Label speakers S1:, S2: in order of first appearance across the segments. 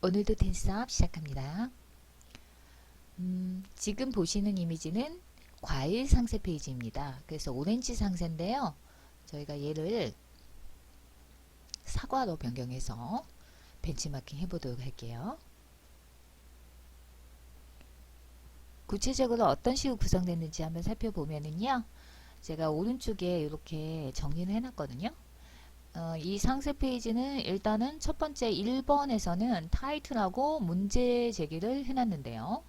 S1: 오늘도 댄스업 시작합니다. 지금 보시는 이미지는 과일 상세 페이지입니다. 그래서 오렌지 상세인데요. 저희가 얘를 사과로 변경해서 벤치마킹 해보도록 할게요. 구체적으로 어떤 식으로 구성됐는지 한번 살펴보면은요. 제가 오른쪽에 이렇게 정리를 해놨거든요. 이 상세 페이지는 일단은 첫 번째 1번에서는 타이틀하고 문제 제기를 해놨는데요.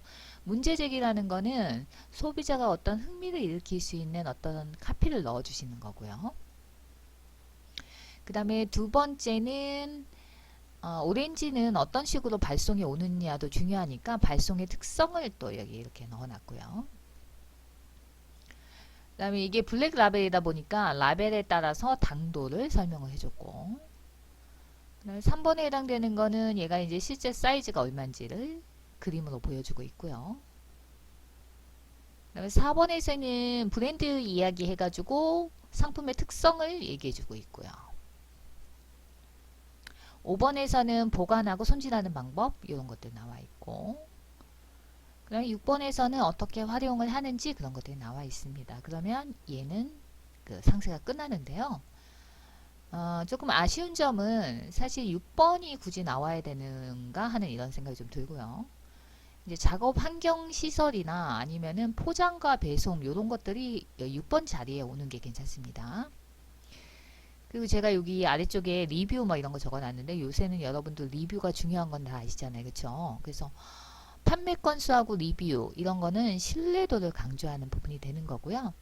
S1: 문제 제기라는 거는 소비자가 어떤 흥미를 일으킬 수 있는 어떤 카피를 넣어주시는 거고요. 그 다음에 두 번째는 오렌지는 어떤 식으로 발송이 오느냐도 중요하니까 발송의 특성을 또 여기 이렇게 넣어놨고요. 그 다음에 이게 블랙 라벨이다 보니까 라벨에 따라서 당도를 설명을 해줬고, 그 다음에 3번에 해당되는 거는 얘가 이제 실제 사이즈가 얼마인지를 그림으로 보여주고 있고요. 그 다음에 4번에서는 브랜드 이야기 해가지고 상품의 특성을 얘기해주고 있고요. 5번에서는 보관하고 손질하는 방법 이런 것들 나와 있고, 그 다음에 6번에서는 어떻게 활용을 하는지 그런 것들이 나와 있습니다. 그러면 얘는 그 상세가 끝나는데요. 조금 아쉬운 점은 사실 6번이 굳이 나와야 되는가 하는 이런 생각이 좀 들고요. 이제 작업 환경 시설이나 아니면은 포장과 배송 이런 것들이 6번 자리에 오는 게 괜찮습니다. 그리고 제가 여기 아래쪽에 리뷰 뭐 이런 거 적어놨는데 요새는 여러분들 리뷰가 중요한 건 다 아시잖아요. 그쵸? 그래서 판매 건수하고 리뷰 이런 거는 신뢰도를 강조하는 부분이 되는 거고요.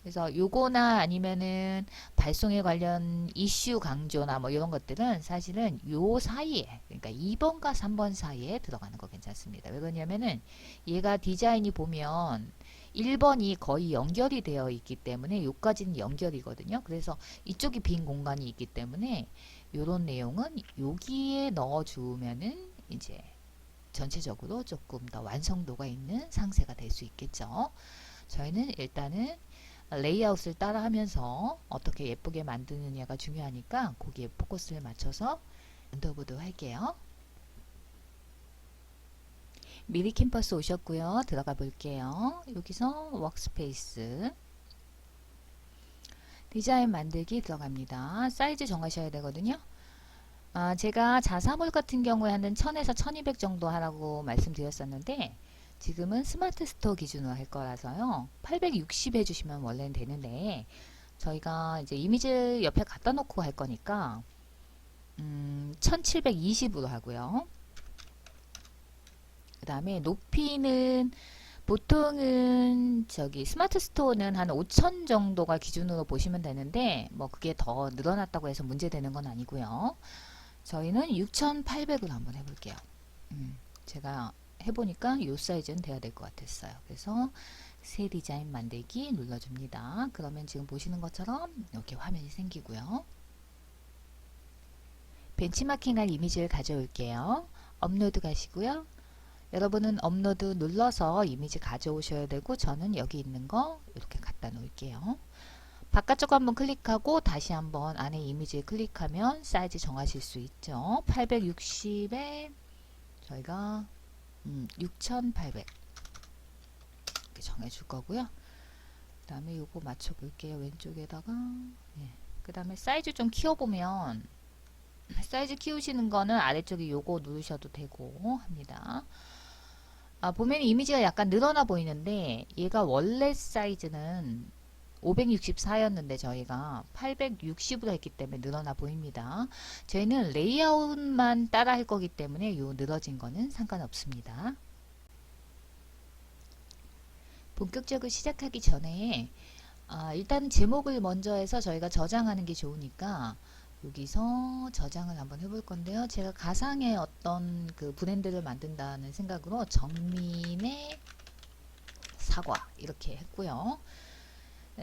S1: 그래서 요거나 아니면은 발송에 관련 이슈 강조나 뭐 이런 것들은 사실은 요 사이에, 그러니까 2번과 3번 사이에 들어가는 거 괜찮습니다. 왜 그러냐면은 얘가 디자인이 보면 1번이 거의 연결이 되어 있기 때문에 요까지는 연결이거든요. 그래서 이쪽이 빈 공간이 있기 때문에 요런 내용은 여기에 넣어 주면은 이제 전체적으로 조금 더 완성도가 있는 상세가 될 수 있겠죠. 저희는 일단은 레이아웃을 따라 하면서 어떻게 예쁘게 만드느냐가 중요하니까 거기에 포커스를 맞춰서 만들어보도록 할게요. 미리 캠퍼스 오셨고요. 들어가 볼게요. 여기서 워크스페이스 디자인 만들기 들어갑니다. 사이즈 정하셔야 되거든요. 제가 자사몰 같은 경우에 한 1000에서 1200 정도 하라고 말씀드렸었는데 지금은 스마트 스토어 기준으로 할 거라서요. 860 해주시면 원래는 되는데 저희가 이제 이미지를 옆에 갖다 놓고 할 거니까 1720으로 하고요. 그 다음에 높이는 보통은 저기 스마트 스토어는 한 5000 정도가 기준으로 보시면 되는데 뭐 그게 더 늘어났다고 해서 문제되는 건 아니고요. 저희는 6800으로 한번 해볼게요. 제가 해보니까 이 사이즈는 돼야 될 것 같았어요. 그래서 새 디자인 만들기 눌러줍니다. 그러면 지금 보시는 것처럼 이렇게 화면이 생기고요. 벤치마킹할 이미지를 가져올게요. 업로드 가시고요. 여러분은 업로드 눌러서 이미지 가져오셔야 되고 저는 여기 있는 거 이렇게 갖다 놓을게요. 바깥쪽 한번 클릭하고 다시 한번 안에 이미지에 클릭하면 사이즈 정하실 수 있죠. 860에 저희가 6800 이렇게 정해줄 거고요. 그 다음에 요거 맞춰 볼게요. 왼쪽에다가 그 다음에 사이즈 좀 키워보면 사이즈 키우시는 거는 아래쪽에 요거 누르셔도 되고 합니다. 보면 이미지가 약간 늘어나 보이는데 얘가 원래 사이즈는 564였는데 저희가 860으로 했기 때문에 늘어나 보입니다. 저희는 레이아웃만 따라 할 거기 때문에 요 늘어진 거는 상관없습니다. 본격적으로 시작하기 전에 일단 제목을 먼저 해서 저희가 저장하는 게 좋으니까 여기서 저장을 한번 해볼 건데요. 제가 가상의 어떤 그 브랜드를 만든다는 생각으로 정민의 사과 이렇게 했고요.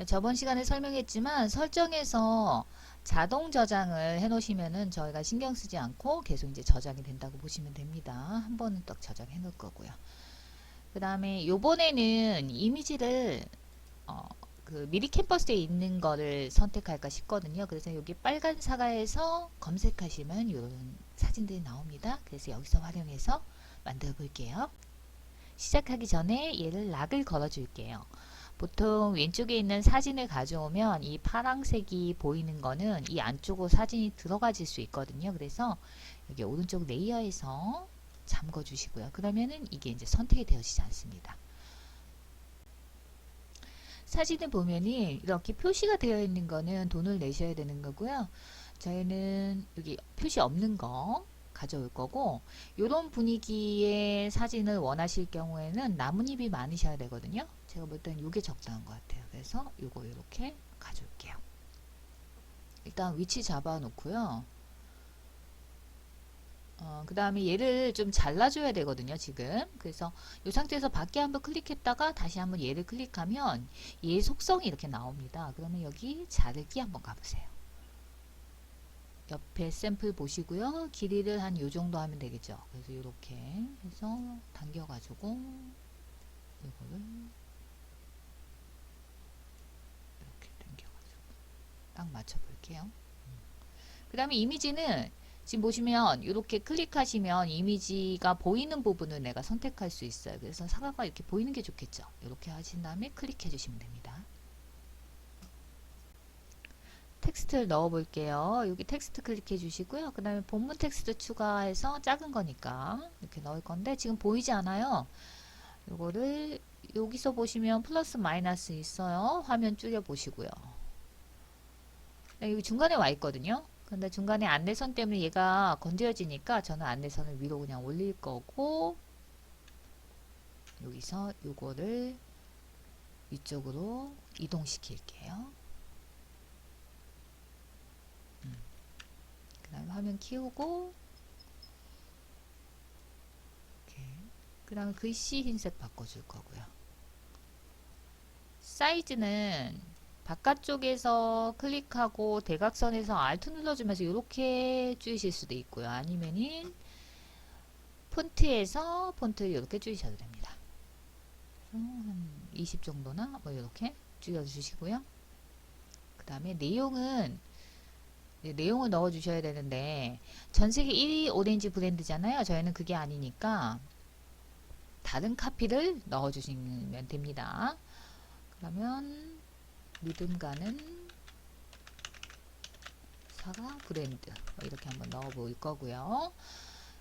S1: 저번 시간에 설명했지만 설정에서 자동 저장을 해 놓으시면은 저희가 신경 쓰지 않고 계속 이제 저장이 된다고 보시면 됩니다. 한 번은 딱 저장해 놓을 거고요. 그 다음에 요번에는 이미지를 그 미리 캠퍼스에 있는 거를 선택할까 싶거든요. 그래서 여기 빨간 사과에서 검색하시면 이런 사진들이 나옵니다. 그래서 여기서 활용해서 만들어 볼게요. 시작하기 전에 얘를 락을 걸어 줄게요. 보통 왼쪽에 있는 사진을 가져오면 이 파란색이 보이는 거는 이 안쪽으로 사진이 들어가질 수 있거든요. 그래서 여기 오른쪽 레이어에서 잠궈 주시고요. 그러면은 이게 이제 선택이 되어지지 않습니다. 사진을 보면은 이렇게 표시가 되어 있는 거는 돈을 내셔야 되는 거고요. 저희는 여기 표시 없는 거 가져올 거고, 이런 분위기의 사진을 원하실 경우에는 나뭇잎이 많으셔야 되거든요. 제가 볼 때는 이게 적당한 것 같아요. 그래서 이거 이렇게 가져올게요. 일단 위치 잡아 놓고요. 그 다음에 얘를 좀 잘라줘야 되거든요, 지금. 그래서 이 상태에서 밖에 한번 클릭했다가 다시 한번 얘를 클릭하면 얘 속성이 이렇게 나옵니다. 그러면 여기 자르기 한번 가보세요. 옆에 샘플 보시고요. 길이를 한 요 정도 하면 되겠죠. 그래서 이렇게 해서 당겨가지고 이거를 이렇게 당겨가지고 딱 맞춰 볼게요. 그 다음에 이미지는 지금 보시면 이렇게 클릭하시면 이미지가 보이는 부분을 내가 선택할 수 있어요. 그래서 사과가 이렇게 보이는 게 좋겠죠. 이렇게 하신 다음에 클릭해 주시면 됩니다. 텍스트를 넣어 볼게요. 여기 텍스트 클릭해 주시고요. 그 다음에 본문 텍스트 추가해서 작은 거니까 이렇게 넣을 건데 지금 보이지 않아요. 이거를 여기서 보시면 플러스 마이너스 있어요. 화면 줄여 보시고요. 여기 중간에 와 있거든요. 근데 중간에 안내선 때문에 얘가 건드려지니까 저는 안내선을 위로 그냥 올릴 거고, 여기서 요거를 위쪽으로 이동시킬게요. 그 다음에 화면 키우고, 그 다음에 글씨 흰색 바꿔줄 거고요. 사이즈는 바깥쪽에서 클릭하고 대각선에서 Alt 눌러주면서 이렇게 줄이실 수도 있고요. 아니면은 폰트에서 폰트를 이렇게 줄이셔도 됩니다. 한 20 정도나 뭐 이렇게 줄여주시고요. 그 다음에 내용은 내용을 넣어 주셔야 되는데 전세계 1위 오렌지 브랜드잖아요. 저희는 그게 아니니까 다른 카피를 넣어 주시면 됩니다. 그러면 믿음 가는 사과 브랜드 이렇게 한번 넣어 볼 거고요.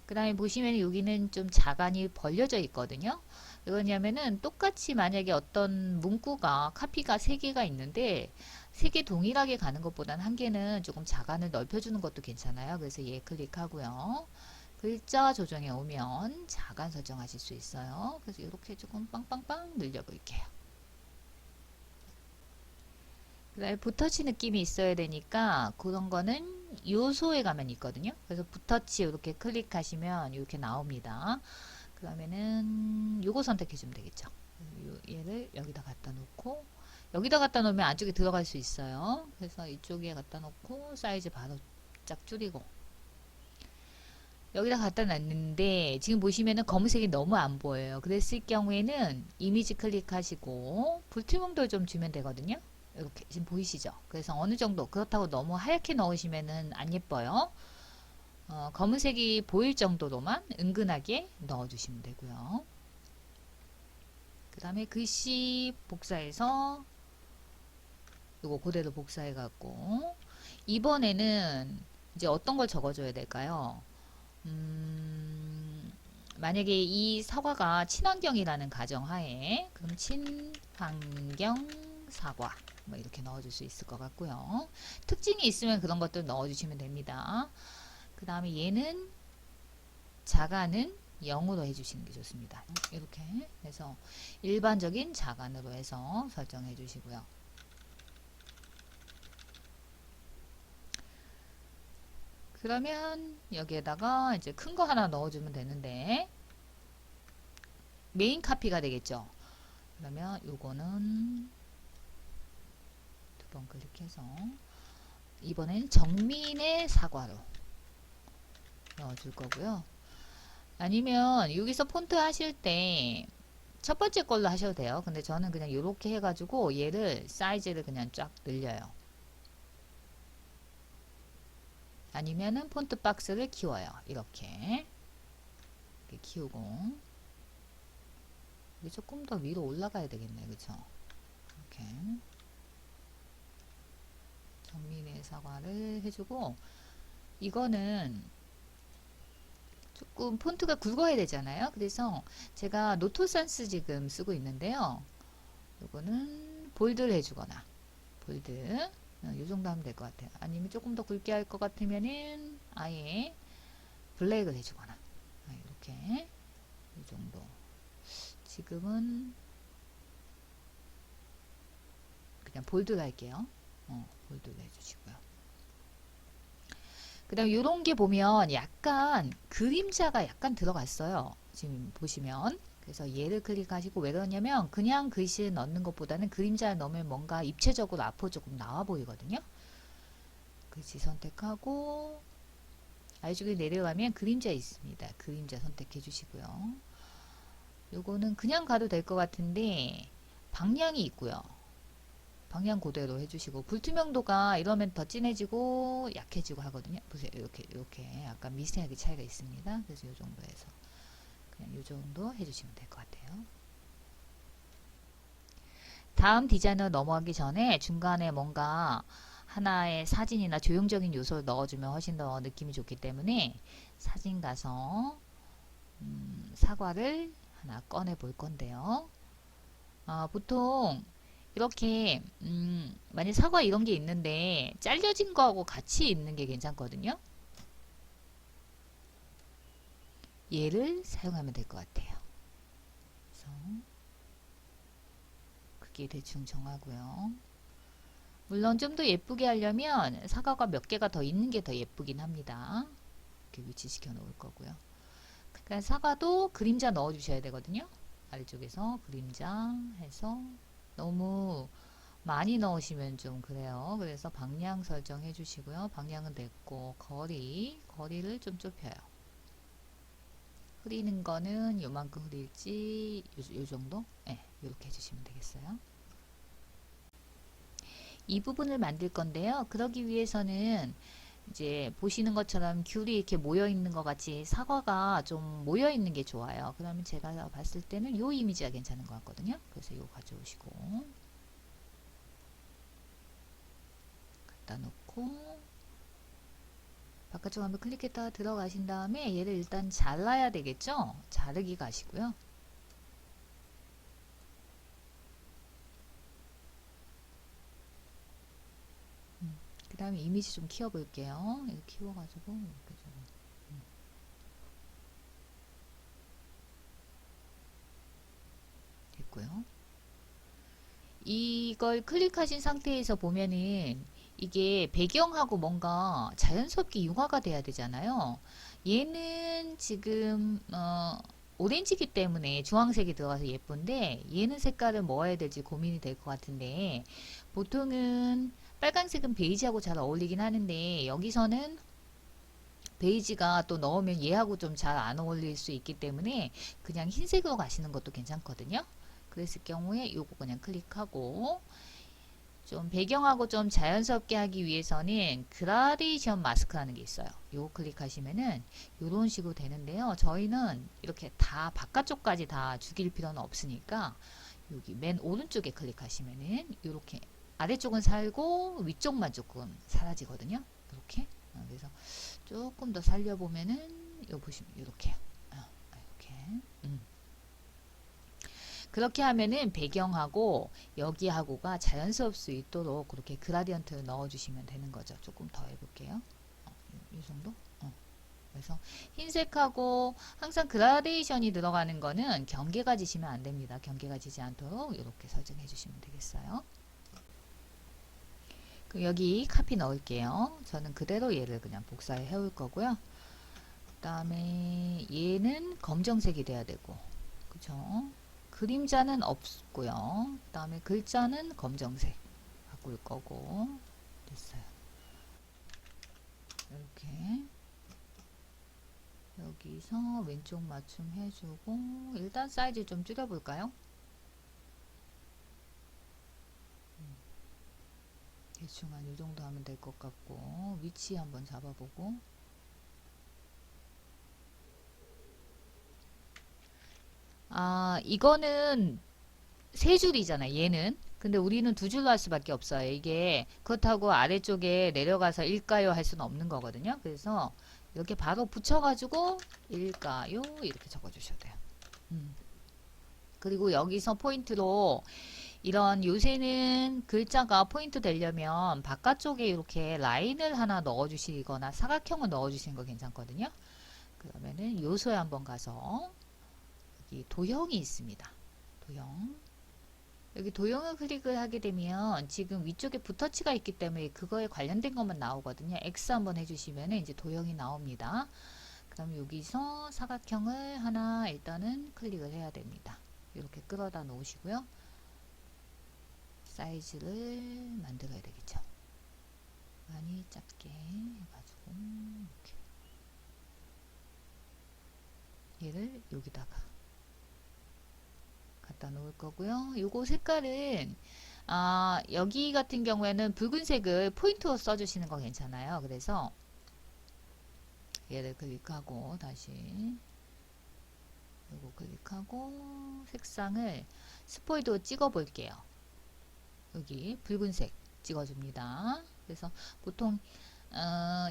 S1: 그 다음에 보시면 여기는 좀 자간이 벌려져 있거든요. 왜냐면은 똑같이 만약에 어떤 문구가 카피가 3개가 있는데 3개 동일하게 가는 것보다는 한 개는 조금 자간을 넓혀주는 것도 괜찮아요. 그래서 얘 클릭하고요. 글자 조정에 오면 자간 설정하실 수 있어요. 그래서 이렇게 조금 빵빵빵 늘려볼게요. 그 다음에 붓터치 느낌이 있어야 되니까 그런 거는 요소에 가면 있거든요. 그래서 붓터치 이렇게 클릭하시면 이렇게 나옵니다. 그 다음에는 요거 선택해 주면 되겠죠. 얘를 여기다 갖다 놓고 여기다 갖다 놓으면 안쪽에 들어갈 수 있어요. 그래서 이쪽에 갖다 놓고 사이즈 바로 쫙 줄이고 여기다 갖다 놨는데 지금 보시면은 검은색이 너무 안 보여요. 그랬을 경우에는 이미지 클릭하시고 불투명도 좀 주면 되거든요. 이렇게 지금 보이시죠? 그래서 어느 정도 그렇다고 너무 하얗게 넣으시면은 안 예뻐요. 검은색이 보일 정도로만 은근하게 넣어주시면 되고요. 그 다음에 글씨 복사해서 이거 그대로 복사해 갖고 이번에는 이제 어떤 걸 적어줘야 될까요? 만약에 이 사과가 친환경이라는 가정하에 그럼 친환경 사과 뭐 이렇게 넣어줄 수 있을 것 같고요. 특징이 있으면 그런 것들 넣어주시면 됩니다. 그 다음에 얘는 자간은 0으로 해주시는 게 좋습니다. 이렇게 해서 일반적인 자간으로 해서 설정해 주시고요. 그러면 여기에다가 이제 큰 거 하나 넣어주면 되는데 메인 카피가 되겠죠. 그러면 요거는 두 번 클릭해서 이번엔 정민의 사과로 넣어줄 거고요. 아니면 여기서 폰트 하실 때 첫 번째 걸로 하셔도 돼요. 근데 저는 그냥 이렇게 해가지고 얘를 사이즈를 그냥 쫙 늘려요. 아니면은 폰트 박스를 키워요. 이렇게 키우고, 이게 조금 더 위로 올라가야 되겠네, 그쵸? 이렇게 정민의 사과를 해주고, 이거는 조금 폰트가 굵어야 되잖아요. 그래서 제가 노토산스 지금 쓰고 있는데요. 요거는 볼드를 해주거나, 볼드, 이 정도 하면 될 것 같아요. 아니면 조금 더 굵게 할 것 같으면은 아예 블랙을 해주거나, 이렇게 이 정도. 지금은 그냥 볼드로 할게요. 볼드로 해주시고요. 그 다음 요런 게 보면 약간 그림자가 약간 들어갔어요. 지금 보시면. 그래서 얘를 클릭하시고, 왜 그러냐면 그냥 글씨를 넣는 것보다는 그림자를 넣으면 뭔가 입체적으로 앞으로 조금 나와 보이거든요. 글씨 선택하고 아래쪽에 내려가면 그림자 있습니다. 그림자 선택해 주시고요. 요거는 그냥 가도 될 것 같은데 방향이 있고요. 방향 그대로 해주시고, 불투명도가 이러면 더 진해지고 약해지고 하거든요. 보세요. 이렇게 약간 미세하게 차이가 있습니다. 그래서 이 정도 해서 그냥 이 정도 해주시면 될 것 같아요. 다음 디자인으로 넘어가기 전에 중간에 뭔가 하나의 사진이나 조형적인 요소를 넣어주면 훨씬 더 느낌이 좋기 때문에 사진 가서 사과를 하나 꺼내 볼 건데요. 보통 이렇게 만약 사과 이런 게 있는데 잘려진 거하고 같이 있는 게 괜찮거든요. 얘를 사용하면 될 것 같아요. 그래서 크기 대충 정하고요. 물론 좀 더 예쁘게 하려면 사과가 몇 개가 더 있는 게 더 예쁘긴 합니다. 이렇게 위치시켜 놓을 거고요. 그러니까 사과도 그림자 넣어 주셔야 되거든요. 아래쪽에서 그림자 해서 너무 많이 넣으시면 좀 그래요. 그래서 방향 설정해 주시고요. 방향은 됐고, 거리를 좀 좁혀요. 흐리는 거는 요만큼 흐릴지 요 정도? 네, 이렇게 해주시면 되겠어요. 이 부분을 만들 건데요. 그러기 위해서는 이제 보시는 것처럼 귤이 이렇게 모여 있는 것 같이 사과가 좀 모여 있는 게 좋아요. 그러면 제가 봤을 때는 요 이미지가 괜찮은 것 같거든요. 그래서 요 가져오시고 갖다 놓고 바깥쪽 한번 클릭했다가 들어가신 다음에 얘를 일단 잘라야 되겠죠? 자르기 가시고요. 그 다음에 이미지 좀 키워볼게요. 이거 키워가지고 이렇게 좀 됐고요. 이걸 클릭하신 상태에서 보면은 이게 배경하고 뭔가 자연스럽게 융화가 돼야 되잖아요. 얘는 지금 오렌지기 때문에 주황색이 들어가서 예쁜데 얘는 색깔을 뭐 해야 될지 고민이 될 것 같은데 보통은 빨간색은 베이지하고 잘 어울리긴 하는데 여기서는 베이지가 또 넣으면 얘하고 좀 잘 안 어울릴 수 있기 때문에 그냥 흰색으로 가시는 것도 괜찮거든요. 그랬을 경우에 요거 그냥 클릭하고 좀 배경하고 좀 자연스럽게 하기 위해서는 그라데이션 마스크라는 게 있어요. 요거 클릭하시면은 요런 식으로 되는데요. 저희는 이렇게 다 바깥쪽까지 다 죽일 필요는 없으니까 여기 맨 오른쪽에 클릭하시면은 이렇게 아래쪽은 살고 위쪽만 조금 사라지거든요. 이렇게 그래서 조금 더 살려보면은 요 보시면 이렇게요. 이렇게 그렇게 하면은 배경하고 여기하고가 자연스러울 수 있도록 그렇게 그라디언트를 넣어주시면 되는 거죠. 조금 더 해볼게요. 이 정도? 그래서 흰색하고 항상 그라데이션이 들어가는 거는 경계가 지시면 안 됩니다. 경계가 지지 않도록 이렇게 설정해 주시면 되겠어요. 여기 카피 넣을게요. 저는 그대로 얘를 그냥 복사해 해올 거고요. 그 다음에 얘는 검정색이 돼야 되고, 그쵸? 그림자는 없고요. 그 다음에 글자는 검정색 바꿀 거고, 됐어요. 이렇게 여기서 왼쪽 맞춤 해주고 일단 사이즈 좀 줄여볼까요? 대충 한 이 정도 하면 될 것 같고, 위치 한번 잡아보고. 이거는 세 줄이잖아, 얘는. 근데 우리는 두 줄로 할 수밖에 없어요. 이게 그렇다고 아래쪽에 내려가서 일까요 할 수는 없는 거거든요. 그래서 이렇게 바로 붙여가지고 일까요 이렇게 적어주셔도 돼요. 그리고 여기서 포인트로 이런 요새는 글자가 포인트 되려면 바깥쪽에 이렇게 라인을 하나 넣어주시거나 사각형을 넣어주시는 거 괜찮거든요. 그러면은 요소에 한번 가서 여기 도형이 있습니다. 도형. 여기 도형을 클릭을 하게 되면 지금 위쪽에 붓터치가 있기 때문에 그거에 관련된 것만 나오거든요. X 한번 해주시면 이제 도형이 나옵니다. 그럼 여기서 사각형을 하나 일단은 클릭을 해야 됩니다. 이렇게 끌어다 놓으시고요. 사이즈를 만들어야 되겠죠. 많이 작게 해가지고 이렇게 얘를 여기다가 갖다 놓을 거고요. 요거 색깔은 여기 같은 경우에는 붉은색을 포인트로 써주시는 거 괜찮아요. 그래서 얘를 클릭하고 다시 요거 클릭하고 색상을 스포이드로 찍어 볼게요. 여기 붉은색 찍어줍니다. 그래서 보통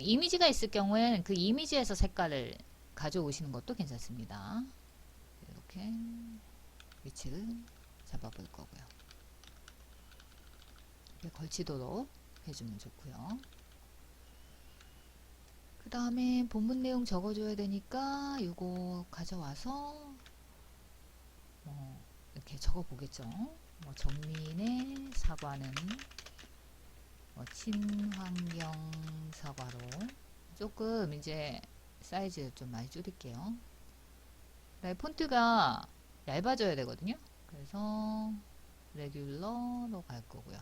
S1: 이미지가 있을 경우에는 그 이미지에서 색깔을 가져오시는 것도 괜찮습니다. 이렇게 위치를 잡아볼 거고요. 이렇게 걸치도록 해주면 좋고요. 그 다음에 본문 내용 적어줘야 되니까 이거 가져와서 이렇게 적어보겠죠. 정민의 사과는 친환경 사과로 조금 이제 사이즈 좀 많이 줄일게요. 폰트가 얇아져야 되거든요. 그래서 레귤러로 갈 거고요.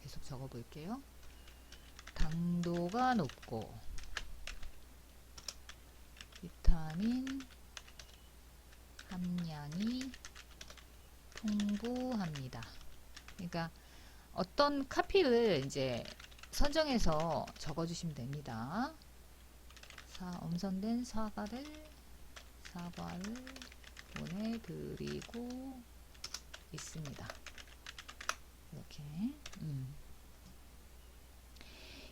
S1: 계속 적어 볼게요. 당도가 높고 비타민 함량이 풍부합니다. 그러니까 어떤 카피를 이제 선정해서 적어주시면 됩니다. 엄선된 사과를 보내드리고 있습니다. 이렇게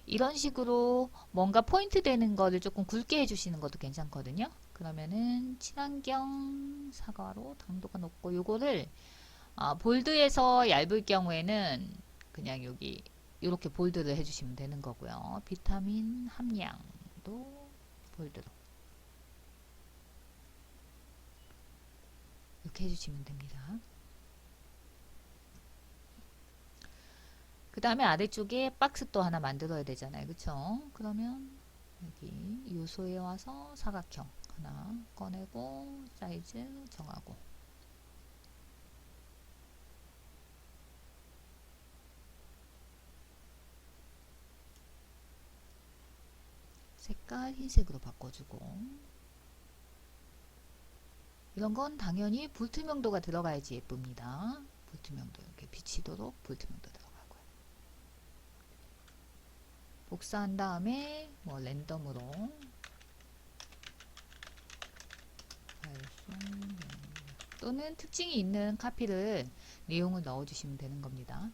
S1: 이런 식으로 뭔가 포인트 되는 거를 조금 굵게 해주시는 것도 괜찮거든요. 그러면은 친환경 사과로 당도가 높고 요거를 볼드에서 얇을 경우에는 그냥 여기 이렇게 볼드를 해주시면 되는 거고요. 비타민 함량도 볼드로 이렇게 해주시면 됩니다. 그 다음에 아래쪽에 박스 또 하나 만들어야 되잖아요. 그쵸? 그러면 여기 요소에 와서 사각형 하나 꺼내고 사이즈 정하고 색깔 흰색으로 바꿔주고 이런 건 당연히 불투명도가 들어가야지 예쁩니다. 불투명도 이렇게 비치도록 불투명도 들어가고요. 복사한 다음에 랜덤으로 또는 특징이 있는 카피를 내용을 넣어주시면 되는 겁니다.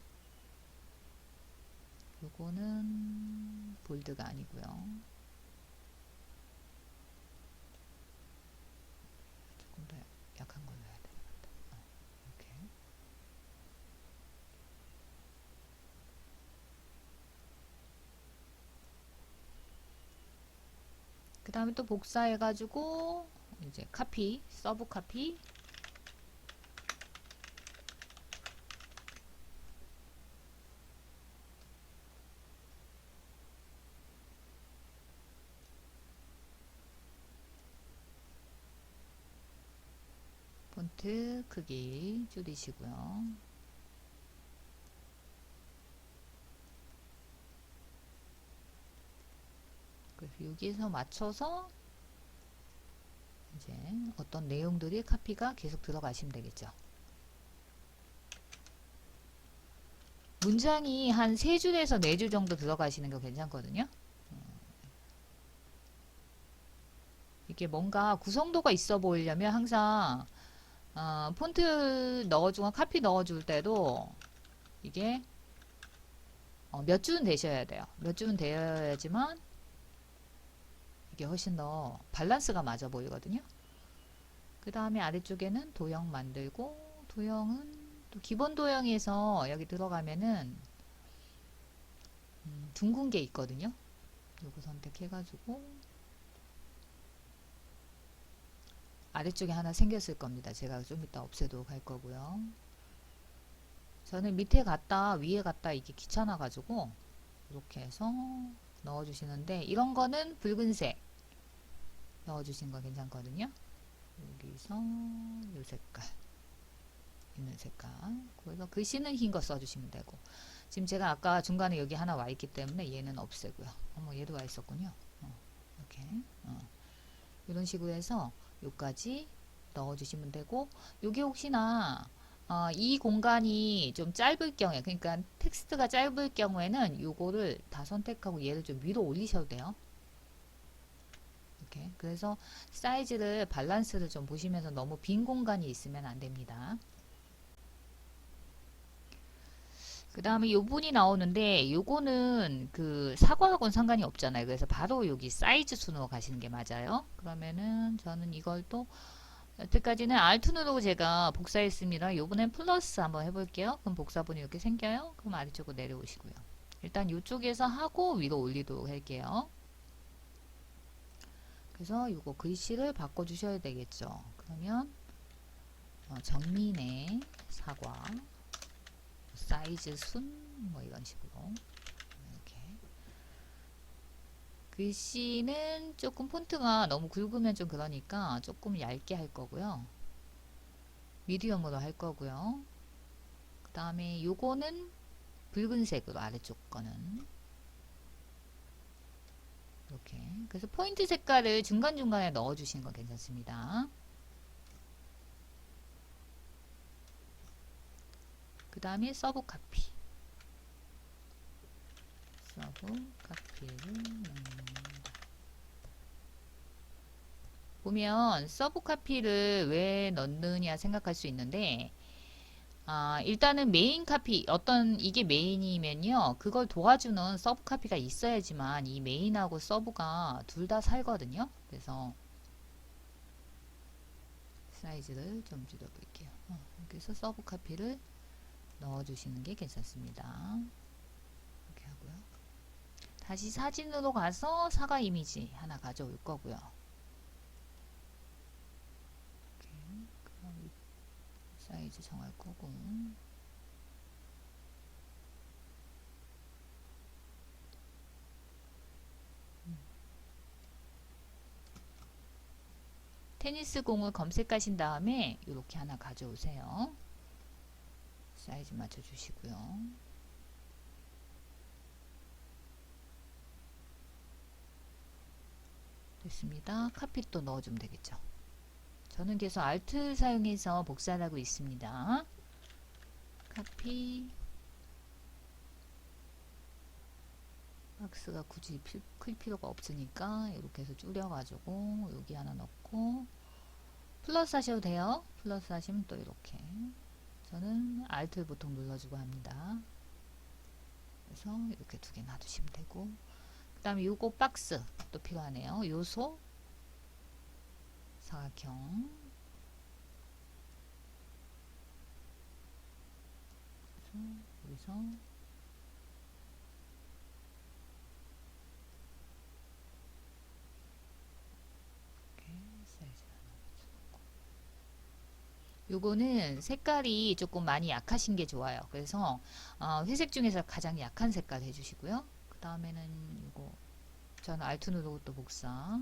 S1: 요거는 볼드가 아니고요. 조금 더 약한 걸로 해야 되는 것 같아요. 이렇게. 그 다음에 또 복사해가지고 이제 카피, 서브 카피 폰트 크기 줄이시고요. 그래서 여기에서 맞춰서 이제 어떤 내용들이 카피가 계속 들어가시면 되겠죠. 문장이 한 3줄에서 4줄 정도 들어가시는 거 괜찮거든요. 이게 뭔가 구성도가 있어 보이려면 항상 폰트 넣어주거나 카피 넣어줄 때도 이게 몇 줄은 되셔야 돼요. 몇 줄은 되어야지만 이게 훨씬 더 밸런스가 맞아 보이거든요. 그 다음에 아래쪽에는 도형 만들고, 도형은 또 기본 도형에서 여기 들어가면은 둥근 게 있거든요. 요거 선택해가지고 아래쪽에 하나 생겼을 겁니다. 제가 좀 이따 없애도 갈 거고요. 저는 밑에 갔다 위에 갔다 이게 귀찮아 가지고 이렇게 해서 넣어 주시는데, 이런 거는 붉은색 넣어 주신 거 괜찮거든요. 여기서 요 색깔 있는 색깔, 그래서 글씨는 흰 거 써주시면 되고, 지금 제가 아까 중간에 여기 하나 와 있기 때문에 얘는 없애고요. 어머, 얘도 와 있었군요. 이렇게 이런 식으로 해서 요까지 넣어 주시면 되고, 요게 혹시나 이 공간이 좀 짧을 경우에, 그러니까 텍스트가 짧을 경우에는 요거를 다 선택하고 얘를 좀 위로 올리셔도 돼요. 이렇게. 그래서 사이즈를 밸런스를 좀 보시면서 너무 빈 공간이 있으면 안 됩니다. 그 다음에 요 분이 나오는데, 요거는 그 사과하고는 상관이 없잖아요. 그래서 바로 여기 사이즈 순으로 가시는 게 맞아요. 그러면은 저는 이걸 또 여태까지는 Alt 누르고 제가 복사했습니다. 요번엔 플러스 한번 해볼게요. 그럼 복사본이 이렇게 생겨요. 그럼 아래쪽으로 내려오시고요. 일단 이쪽에서 하고 위로 올리도록 할게요. 그래서 요거 글씨를 바꿔주셔야 되겠죠. 그러면 정민의 사과, 사이즈 순, 뭐 이런 식으로 이렇게. 글씨는 조금 폰트가 너무 굵으면 좀 그러니까 조금 얇게 할 거고요. 미디엄으로 할 거고요. 그 다음에 요거는 붉은색으로, 아래쪽 거는 이렇게. 그래서 포인트 색깔을 중간중간에 넣어 주시는 건 괜찮습니다. 그 다음에 서브 카피, 서브 카피를 넣는다. 보면 서브 카피를 왜 넣느냐 생각할 수 있는데, 일단은 메인 카피, 어떤 이게 메인이면요, 그걸 도와주는 서브 카피가 있어야지만 이 메인하고 서브가 둘 다 살거든요. 그래서 사이즈를 좀 줄여볼게요. 그래서 서브 카피를 넣어주시는 게 괜찮습니다. 이렇게 하고요. 다시 사진으로 가서 사과 이미지 하나 가져올 거고요. 이렇게. 사이즈 정할 거고, 테니스 공을 검색하신 다음에 이렇게 하나 가져오세요. 사이즈 맞춰주시고요. 됐습니다. 카피 또 넣어주면 되겠죠. 저는 계속 Alt 사용해서 복사를 하고 있습니다. 카피. 박스가 굳이 클 필요가 없으니까 이렇게 해서 줄여가지고 여기 하나 넣고, 플러스 하셔도 돼요. 플러스 하시면 또 이렇게. 저는 Alt 보통 눌러주고 합니다. 그래서 이렇게 두 개 놔두시면 되고, 그 다음에 요거 박스 또 필요하네요. 요소 사각형, 여기서 이렇게 사이즈 하나 맞춰놓고, 요거는 색깔이 조금 많이 약하신 게 좋아요. 그래서 회색 중에서 가장 약한 색깔 해주시고요. 그 다음에는 요거 저는 Alt 누르고 또 복사.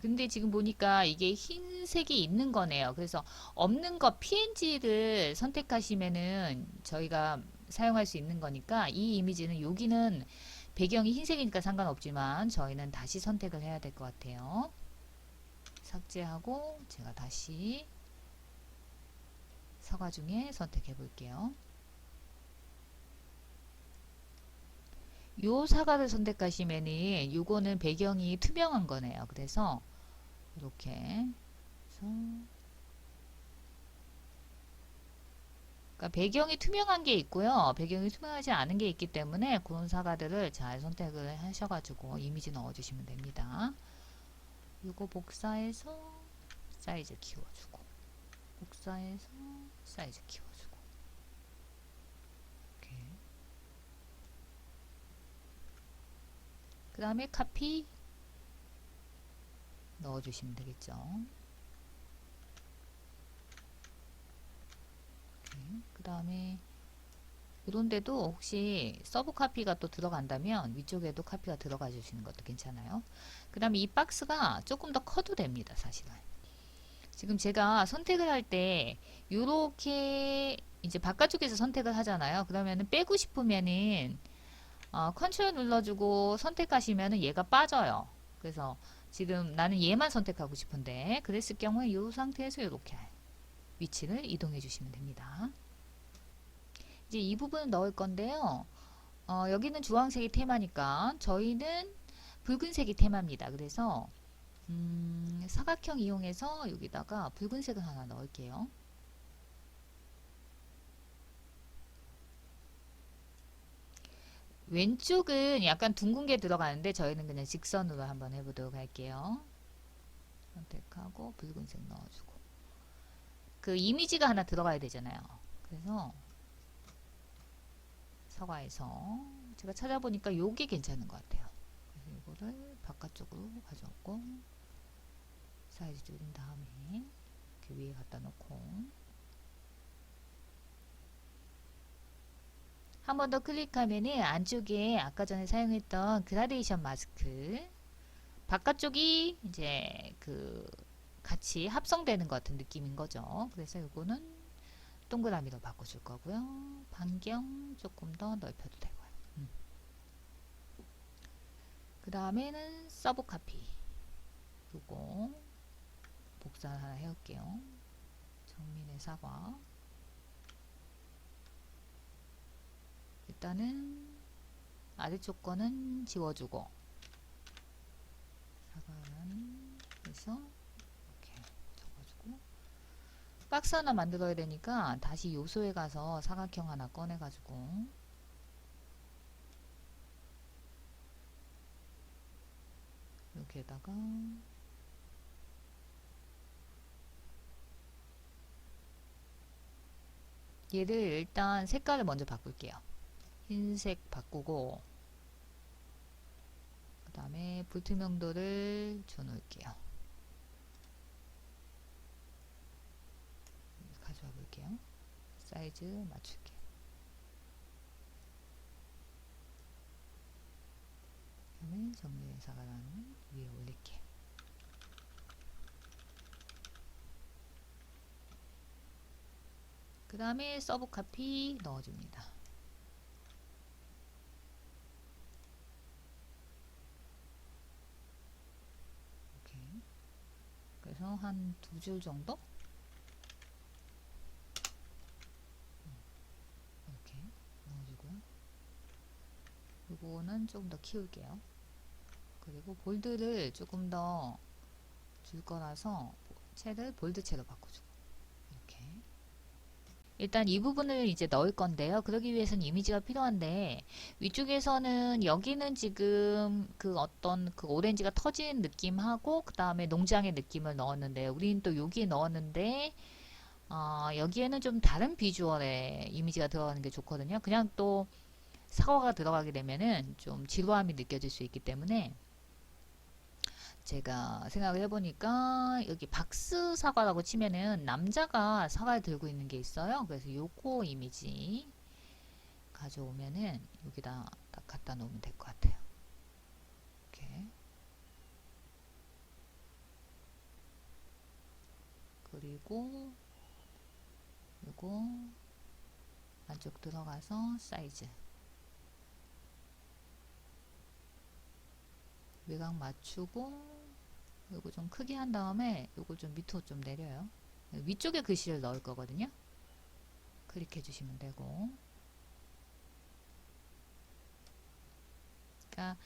S1: 근데 지금 보니까 이게 흰색이 있는 거네요. 그래서 없는 거 PNG를 선택하시면은 저희가 사용할 수 있는 거니까, 이 이미지는 여기는 배경이 흰색이니까 상관없지만 저희는 다시 선택을 해야 될 것 같아요. 삭제하고 제가 다시 사과 중에 선택해 볼게요. 요 사과를 선택하시면은 요거는 배경이 투명한 거네요. 그래서 이렇게 해서 그러니까 배경이 투명한 게 있고요. 배경이 투명하지 않은 게 있기 때문에 그런 사과들을 잘 선택을 하셔가지고 이미지 넣어주시면 됩니다. 요거 복사해서 사이즈 키워주고 복사해서 사이즈 키워주고 이렇게. 그 다음에 카피 넣어주시면 되겠죠. 그 다음에 이런데도 혹시 서브 카피가 또 들어간다면 위쪽에도 카피가 들어가 주시는 것도 괜찮아요. 그 다음에 이 박스가 조금 더 커도 됩니다. 사실은 지금 제가 선택을 할 때 이렇게 이제 바깥쪽에서 선택을 하잖아요. 그러면은 빼고 싶으면은 컨트롤 눌러주고 선택하시면은 얘가 빠져요. 그래서 지금 나는 얘만 선택하고 싶은데 그랬을 경우에 이 상태에서 이렇게 위치를 이동해 주시면 됩니다. 이제 이 부분을 넣을 건데요. 여기는 주황색이 테마니까 저희는 붉은색이 테마입니다. 그래서 사각형 이용해서 여기다가 붉은색을 하나 넣을게요. 왼쪽은 약간 둥근 게 들어가는데 저희는 그냥 직선으로 한번 해보도록 할게요. 선택하고 붉은색 넣어주고 그 이미지가 하나 들어가야 되잖아요. 그래서 사과에서 제가 찾아보니까 요게 괜찮은 것 같아요. 그래서 이거를 바깥쪽으로 가져오고 사이즈 줄인 다음에 이렇게 위에 갖다 놓고 한 번 더 클릭하면은 안쪽에 아까 전에 사용했던 그라데이션 마스크 바깥쪽이 이제 그 같이 합성되는 것 같은 느낌인 거죠. 그래서 이거는 동그라미로 바꿔줄 거고요. 반경 조금 더 넓혀도 되고요. 그 다음에는 서브 카피 요거 복사 하나 해올게요. 정민의 사과 일단은 아래쪽 거는 지워주고 사과는 해서 이렇게 적어주고 박스 하나 만들어야 되니까 다시 요소에 가서 사각형 하나 꺼내가지고 여기에다가 얘를 일단 색깔을 먼저 바꿀게요. 흰색 바꾸고 그 다음에 불투명도를 줘놓을게요. 가져와 볼게요. 사이즈 맞출게요. 그 다음에 정밀 사과는 위에 올릴게요. 그 다음에 서브 카피 넣어줍니다. 이렇게. 그래서 한 2줄 정도? 이렇게 넣어주고요. 이거는 조금 더 키울게요. 그리고 볼드를 조금 더 줄 거라서 채를 볼드채로 바꿔주고 이렇게. 일단 이 부분을 이제 넣을 건데요. 그러기 위해서는 이미지가 필요한데 위쪽에서는 여기는 지금 그 어떤 그 오렌지가 터진 느낌하고 그 다음에 농장의 느낌을 넣었는데 우리는 또 여기에 넣었는데 여기에는 좀 다른 비주얼의 이미지가 들어가는 게 좋거든요. 그냥 또 사과가 들어가게 되면은 좀 지루함이 느껴질 수 있기 때문에 제가 생각을 해보니까 여기 박스 사과라고 치면은 남자가 사과를 들고 있는 게 있어요. 그래서 요거 이미지 가져오면은 여기다 딱 갖다 놓으면 될 것 같아요. 이렇게. 그리고 요거 안쪽 들어가서 사이즈 외곽 맞추고 요거 좀 크게 한 다음에 요거 좀 밑으로 좀 내려요. 위쪽에 글씨를 넣을 거거든요. 클릭해 주시면 되고, 그러니까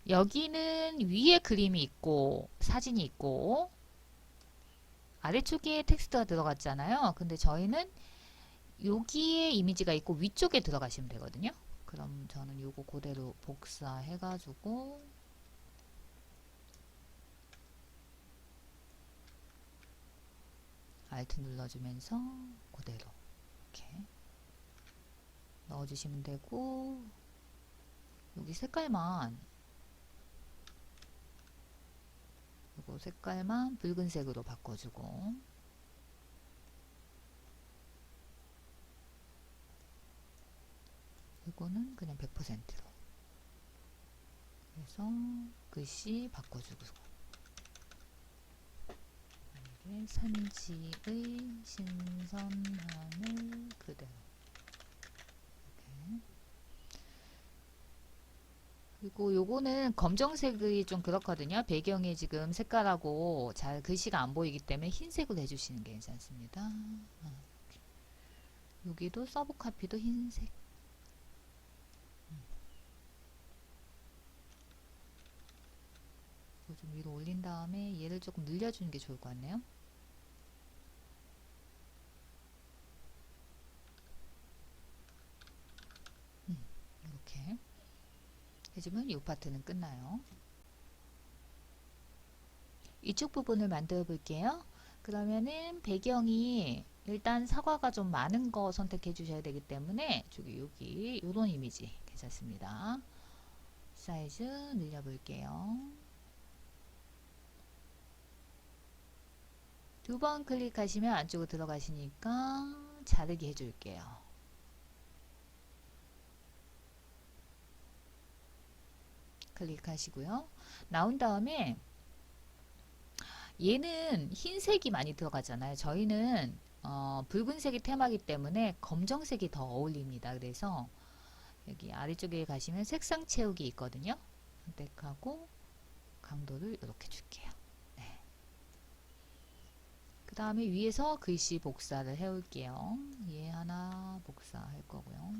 S1: 여기는 위에 그림이 있고 사진이 있고 아래쪽에 텍스트가 들어갔잖아요. 근데 저희는 여기에 이미지가 있고 위쪽에 들어가시면 되거든요. 그럼 저는 요거 그대로 복사해 가지고 Alt 눌러주면서 그대로 이렇게 넣어주시면 되고, 여기 색깔만, 요거 색깔만 붉은색으로 바꿔주고, 이거는 그냥 100%로 그래서 글씨 바꿔주고, 만약에 산지의 신선함을 그대로 이렇게. 그리고 요거는 검정색이 좀 그렇거든요. 배경에 지금 색깔하고 잘 글씨가 안 보이기 때문에 흰색으로 해주시는 게 괜찮습니다. 여기도 서브 카피도 흰색. 좀 위로 올린 다음에 얘를 조금 늘려주는 게 좋을 것 같네요. 이렇게 해주면 이 파트는 끝나요. 이쪽 부분을 만들어 볼게요. 그러면은 배경이 일단 사과가 좀 많은 거 선택해 주셔야 되기 때문에 여기 요런 이미지 괜찮습니다. 사이즈 늘려 볼게요. 두 번 클릭하시면 안쪽으로 들어가시니까 자르기 해줄게요. 클릭하시고요. 나온 다음에 얘는 흰색이 많이 들어가잖아요. 저희는 붉은색이 테마이기 때문에 검정색이 더 어울립니다. 그래서 여기 아래쪽에 가시면 색상 채우기 있거든요. 선택하고 강도를 이렇게 줄게요. 네. 그 다음에 위에서 글씨 복사를 해올게요. 얘 하나 복사할 거고요.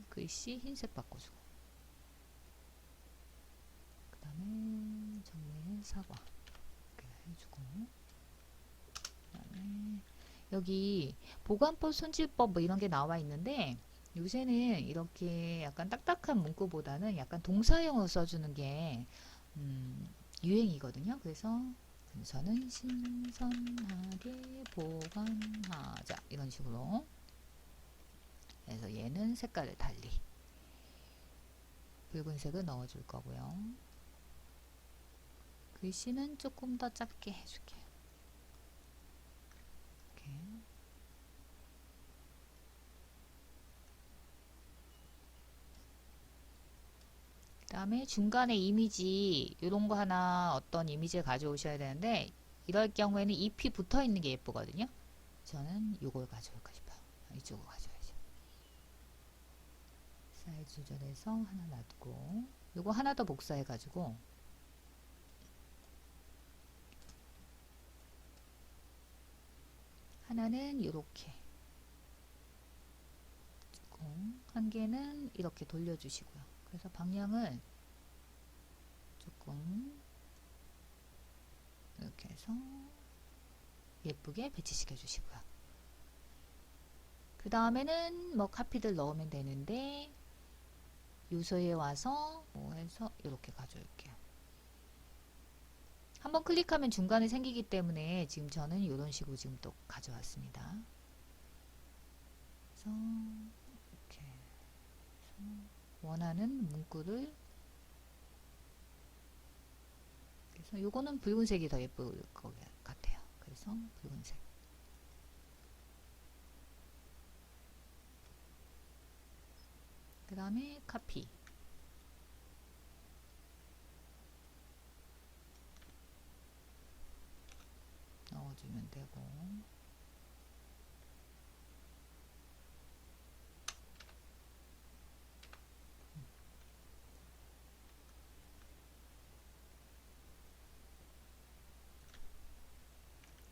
S1: 글씨 흰색 바꿔주고, 그 다음에 정리해 사과 이렇게 해주고, 그 다음에 여기 보관법, 손질법 뭐 이런 게 나와 있는데 요새는 이렇게 약간 딱딱한 문구보다는 약간 동사형으로 써주는 게 유행이거든요. 그래서 저는 신선하게 보관하자 이런 식으로 해서 얘는 색깔을 달리 붉은색을 넣어줄 거고요. 글씨는 조금 더 작게 해줄게요. 이렇게. 그 다음에 중간에 이미지 이런 거 하나 어떤 이미지를 가져오셔야 되는데 이럴 경우에는 잎이 붙어 있는 게 예쁘거든요. 저는 이걸 가져올까 싶어요. 이쪽으로 가져야죠. 사이즈 조절해서 하나 놔두고 이거 하나 더 복사해 가지고 하나는 이렇게 한 개는 이렇게 돌려주시고요. 그래서 방향을 조금 이렇게 해서 예쁘게 배치시켜 주시고요. 그 다음에는 뭐 카피들 넣으면 되는데 요소에 와서 뭐 해서 이렇게 가져올게요. 한번 클릭하면 중간에 생기기 때문에 지금 저는 이런 식으로 지금 또 가져왔습니다. 그래서 이렇게 해서 원하는 문구를 그래서 요거는 붉은색이 더 예쁠 것 같아요. 그래서 붉은색. 그 다음에 카피. 넣어주면 되고.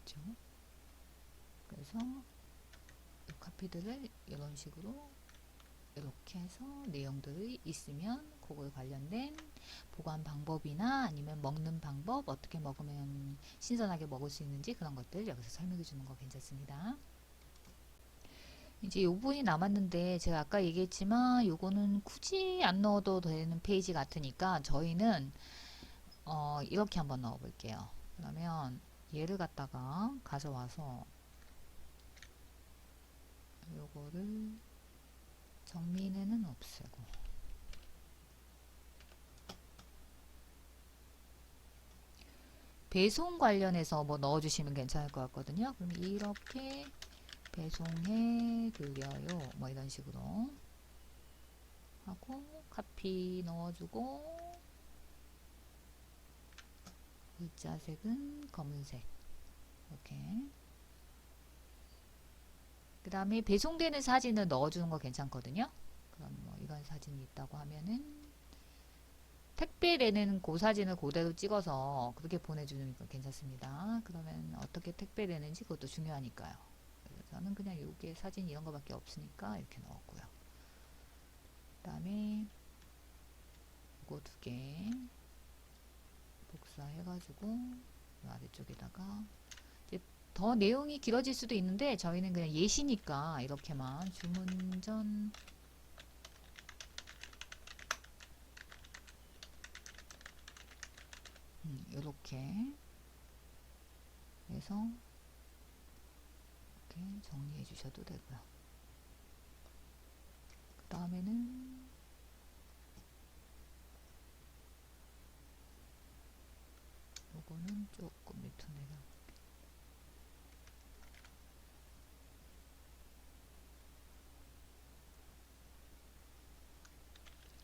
S1: 그렇죠? 그래서 이 카피들을 이런 식으로 이렇게 해서 내용들이 있으면 그거에 관련된 보관 방법이나 아니면 먹는 방법, 어떻게 먹으면 신선하게 먹을 수 있는지 그런 것들 여기서 설명해 주는 거 괜찮습니다. 이제 요 부분이 남았는데 제가 아까 얘기했지만 요거는 굳이 안 넣어도 되는 페이지 같으니까 저희는 이렇게 한번 넣어 볼게요. 그러면 얘를 갖다가 가져와서 요거를 정리는 없애고 배송 관련해서 뭐 넣어주시면 괜찮을 것 같거든요. 그럼 이렇게 배송해 드려요. 뭐 이런 식으로 하고 카피 넣어주고 글자색은 검은색 이렇게. 그 다음에 배송되는 사진을 넣어주는 거 괜찮거든요. 그럼 뭐 이런 사진이 있다고 하면은 택배되는 그 사진을 그대로 찍어서 그렇게 보내주는 거 괜찮습니다. 그러면 어떻게 택배되는지 그것도 중요하니까요. 그래서 저는 그냥 요게 사진 이런 거밖에 없으니까 이렇게 넣었고요. 그 다음에 이거 2개 복사해가지고 아래쪽에다가 이제 더 내용이 길어질 수도 있는데 저희는 그냥 예시니까 이렇게만 주문 전 이렇게 해서 이렇게 정리해 주셔도 되고요. 그 다음에는 요거는 조금 밑으로 내려.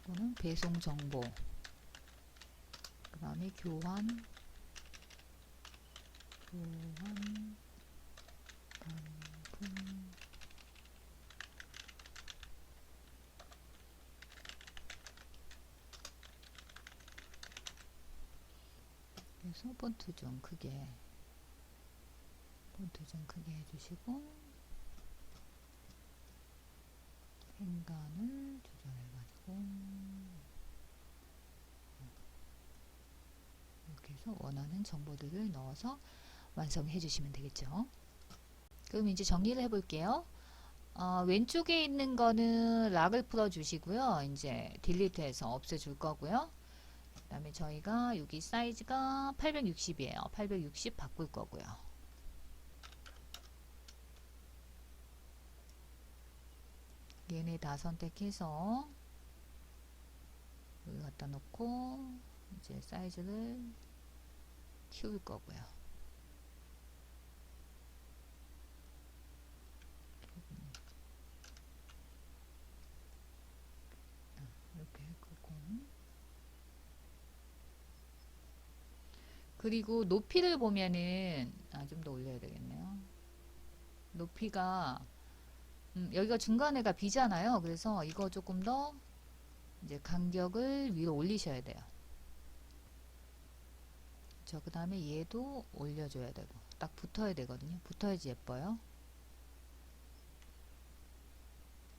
S1: 이거는 배송 정보. 그 다음에 교환 반품. 그래서 폰트 좀 크게 해주시고 행간을 조절해가지고 이렇게 해서 원하는 정보들을 넣어서 완성해 주시면 되겠죠. 그럼 이제 정리를 해 볼게요. 왼쪽에 있는 거는 락을 풀어 주시고요. 이제 딜리트해서 없애 줄 거고요. 그 다음에 저희가 여기 사이즈가 860이에요. 860 바꿀 거고요. 얘네 다 선택해서 여기 갖다 놓고 이제 사이즈를 키울 거고요. 이렇게 끄고 그리고 높이를 보면은 좀 더 올려야 되겠네요. 높이가 여기가 중간에가 비잖아요. 그래서 이거 조금 더 이제 간격을 위로 올리셔야 돼요. 그 다음에 얘도 올려줘야 되고 딱 붙어야 되거든요. 붙어야지 예뻐요.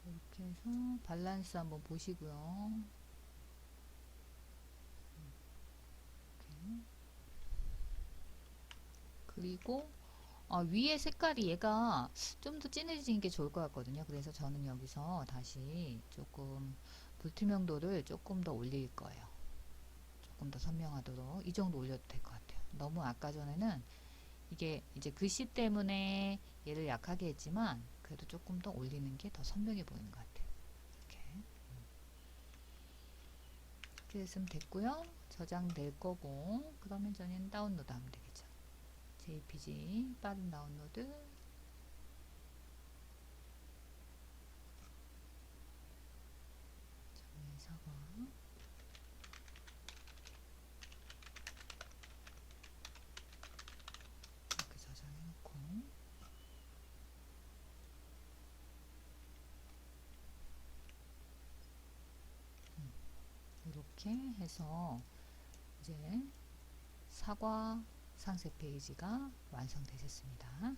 S1: 이렇게 해서 밸런스 한번 보시고요. 이렇게. 그리고 위에 색깔이 얘가 좀 더 진해지는 게 좋을 것 같거든요. 그래서 저는 여기서 다시 조금 불투명도를 조금 더 올릴 거예요. 조금 더 선명하도록 이 정도 올려도 될 것 같아요. 너무 아까 전에는 이게 이제 글씨 때문에 얘를 약하게 했지만 그래도 조금 더 올리는 게 더 선명해 보이는 것 같아요. 이렇게 했으면 됐고요. 저장될 거고 그러면 저는 다운로드 하면 되겠죠. JPG 빠른 다운로드 사과 이렇게 저장해 놓고 이렇게 해서 이제 사과 상세 페이지가 완성되셨습니다.